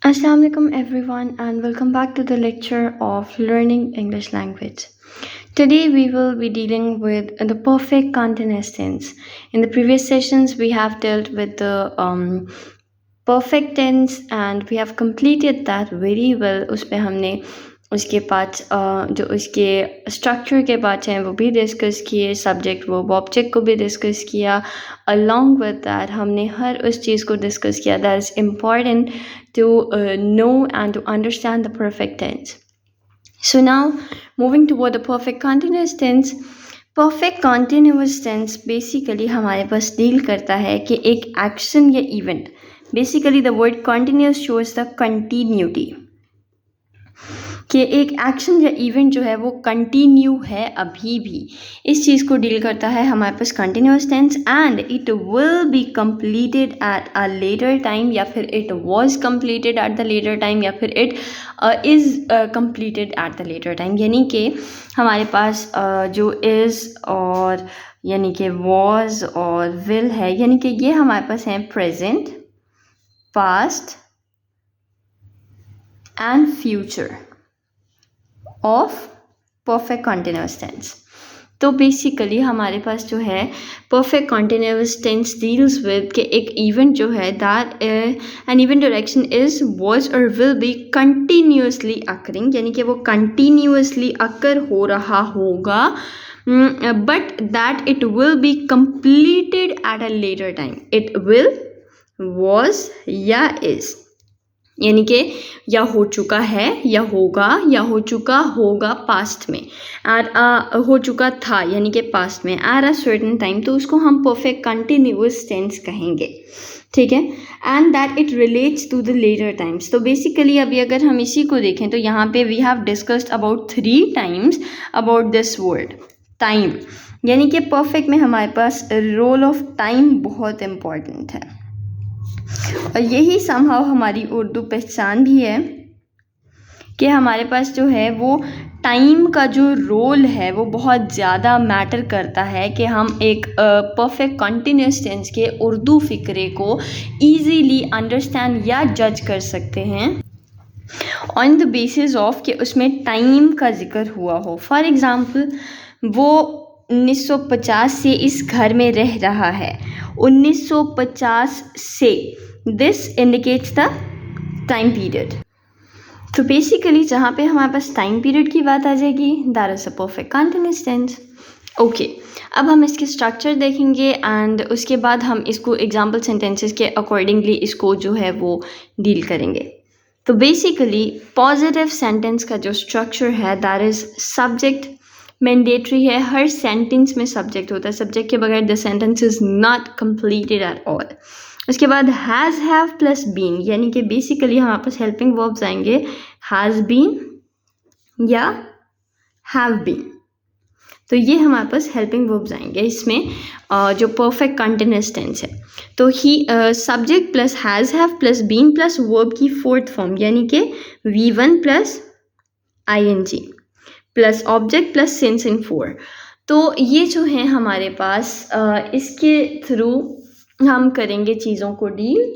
Assalamualaikum everyone and welcome back to the lecture of learning English language. Today we will be dealing with the perfect continuous tense. In the previous sessions we have dealt with the perfect tense and we have completed that very well. उसपे हमने उसके parts जो उसके structure के parts हैं वो भी discuss किए, सब्जेक्ट वर्ब ऑब्जेक्ट को भी डिस्कस किया. अलॉन्ग विद दैट हमने हर उस चीज़ को डिस्कस किया that is important to know and to understand the perfect tense. So now moving toward the perfect continuous tense. Perfect continuous tense basically हमारे पास deal करता है कि एक एक्शन या event. Basically the word continuous shows the continuity कि एक action या event जो है वो कंटिन्यू है अभी भी. इस चीज़ को डील करता है हमारे पास continuous tense. And it will be completed at a later time, या फिर it was completed at the later time, या फिर it is completed at the later time. यानी कि हमारे पास जो इज़ और यानी कि वाज और विल है, यानी कि ये हमारे पास हैं present, past and future of perfect continuous tense. तो बेसिकली हमारे पास जो है perfect continuous tense deals with कि एक इवेंट जो है that an event direction is was और विल बी कंटिन्यूसली अकरिंग, यानी कि वो कंटिन्यूसली अकर हो रहा होगा, but that it will be completed at a later time. It will, was या इज, यानी कि या हो चुका है या होगा, या हो चुका होगा पास्ट में, हो चुका था यानी कि पास्ट में एट अ सर्टेन टाइम, तो उसको हम परफेक्ट कंटिन्यूअस टेंस कहेंगे. ठीक है. And that it relates to the later times. तो बेसिकली अभी अगर हम इसी को देखें तो यहाँ पे we have discussed about 3 times about this word time. यानी कि परफेक्ट में हमारे पास रोल ऑफ टाइम बहुत इम्पॉर्टेंट है और यही समहाउ हमारी उर्दू पहचान भी है कि हमारे पास जो है वो टाइम का जो रोल है वो बहुत ज़्यादा मैटर करता है कि हम एक परफेक्ट कंटिन्यूस टेंस के उर्दू फ़िक्रे को ईजीली अंडरस्टैंड या जज कर सकते हैं ऑन द बेसिस ऑफ कि उसमें टाइम का जिक्र हुआ हो. फॉर एग्ज़ाम्पल वो 1950 से इस घर में रह रहा है. 1950 से, this indicates the time period. तो बेसिकली जहाँ पे हमारे पास टाइम पीरियड की बात आ जाएगी that is a perfect continuous tense. Okay, अब हम इसके स्ट्रक्चर देखेंगे एंड उसके बाद हम इसको एग्जाम्पल सेंटेंसेस के अकॉर्डिंगली इसको जो है वो डील करेंगे. तो बेसिकली पॉजिटिव सेंटेंस का जो स्ट्रक्चर है दैट इज़ सब्जेक्ट मैंडेटरी है. हर सेंटेंस में सब्जेक्ट होता है. सब्जेक्ट के बगैर the sentence is not completed at all. उसके बाद हैज़ हैव प्लस बीन, यानी कि बेसिकली हमारे पास हेल्पिंग वर्ब्स आएंगे हैज़ बीन या हैव बीन. तो ये हमारे पास हेल्पिंग वर्ब्स आएंगे इसमें जो परफेक्ट कंटिन्यूअस टेंस है. तो ही subject plus has have plus been plus verb की फोर्थ फॉर्म यानी कि V1 plus ING plus object plus since in 4. तो ये जो है हमारे पास इसके थ्रू हम करेंगे चीज़ों को डील.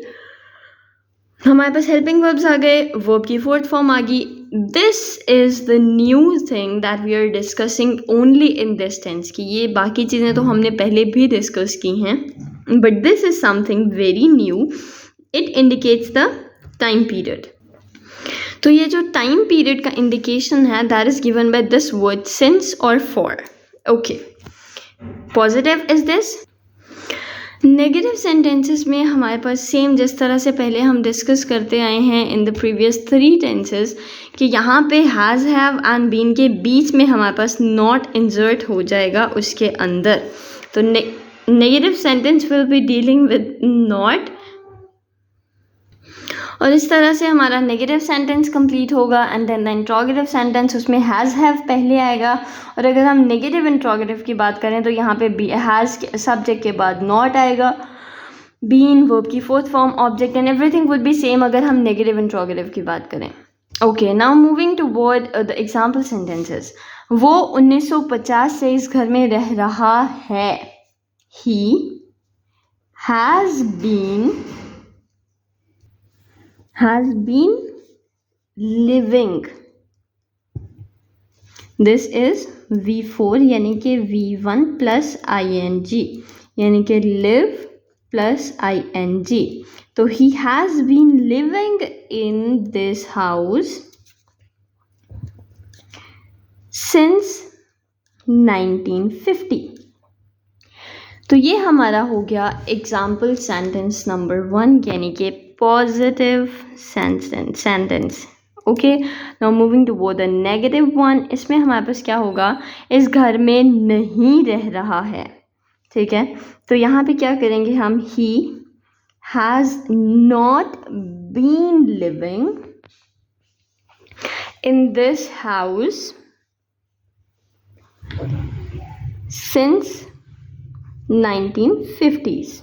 हमारे पास हेल्पिंग वर्ब्स आ गए, वर्ब की फोर्थ फॉर्म आ गई. This is the new thing that we are discussing only in this tense. कि ये बाकी चीज़ें तो हमने पहले भी डिस्कस की हैं but this is something very new. It indicates the time period. तो ये जो टाइम पीरियड का इंडिकेशन है that is given by this word since और for. Okay, positive is this. Negative sentences में हमारे पास सेम जिस तरह से पहले हम डिस्कस करते आए हैं इन द प्रीवियस 3 टेंसेस कि यहाँ पे हैज़ हैव एंड बीन के बीच में हमारे पास नॉट इंसर्ट हो जाएगा उसके अंदर. तो negative sentence will be dealing with not और इस तरह से हमारा नेगेटिव सेंटेंस कंप्लीट होगा. And then the interrogative sentence उसमें हैज़ हैव पहले आएगा. और अगर हम नेगेटिव इंट्रोगेटिव की बात करें तो यहाँ पे हैज़ सब्जेक्ट के बाद नॉट आएगा, बीन वर्ब की fourth form, object and everything would be same अगर हम नेगेटिव इंट्रोगेटिव की बात करें. Okay, now moving toward the example sentences. वो 1950 से इस घर में रह रहा है. He has been has been living. This is V4 यानी कि V1 प्लस ing यानी कि live प्लस ing. तो he has been living in this house since 1950. तो ये हमारा हो गया एग्जाम्पल सेंटेंस नंबर 1 यानी कि positive sentence. Okay, now moving toward the negative one. इसमें हमारे पास क्या होगा, इस घर में नहीं रह रहा है. ठीक है, तो यहाँ पे क्या करेंगे हम, he has not been living in this house since 1950s.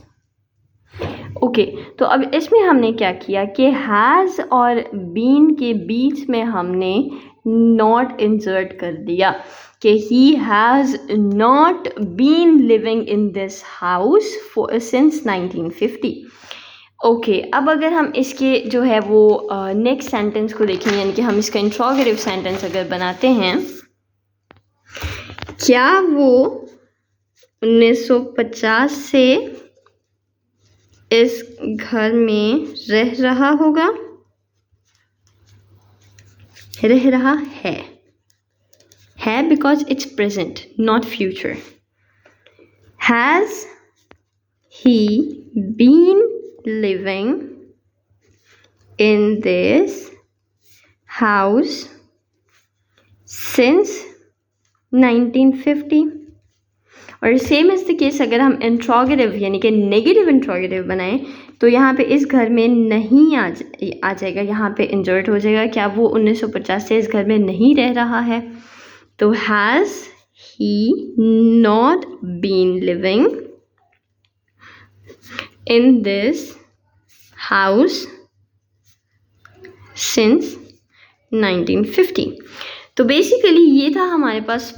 Okay, तो अब इसमें हमने क्या किया कि हैज़ और बीन के बीच में हमने नॉट इंसर्ट कर दिया कि he has not been living in this house since 1950. Okay, अब अगर हम इसके जो है वो नेक्स्ट सेंटेंस को देखें, यानी कि हम इसका इंट्रोगेटिव सेंटेंस अगर बनाते हैं, क्या वो 1950 से इस घर में रह रहा होगा, रह रहा है because it's present not future. Has he been living in this house since 1950. और सेम इज़ द केस अगर हम इंट्रोगेटिव यानी कि नेगेटिव इंट्रोगेटिव बनाएं, तो यहाँ पे इस घर में नहीं आ जाएगा, यहाँ पे इंसर्ट हो जाएगा. क्या वो 1950 से इस घर में नहीं रह रहा है, तो has he not been living in this house since 1950. तो बेसिकली ये था हमारे पास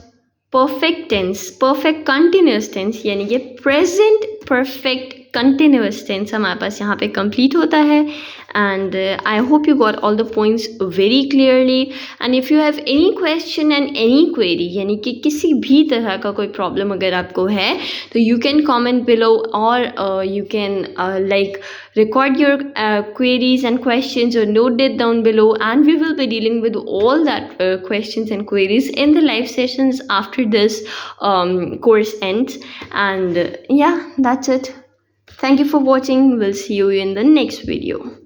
perfect tense, perfect continuous tense यानी कि प्रेजेंट परफेक्ट कंटिन्यूस टेंस हमारे पास यहाँ पे कंप्लीट होता है. And I hope you got all the points very clearly. And if you have any question and any query, यानी कि किसी भी तरह का कोई प्रॉब्लम अगर आपको है, तो यू कैन कॉमेंट बिलो और you can like record your queries and questions or note it down below, and we will be dealing with all that questions and queries in the live sessions after this course ends. And yeah, that's it. Thank you for watching. We'll see you in the next video.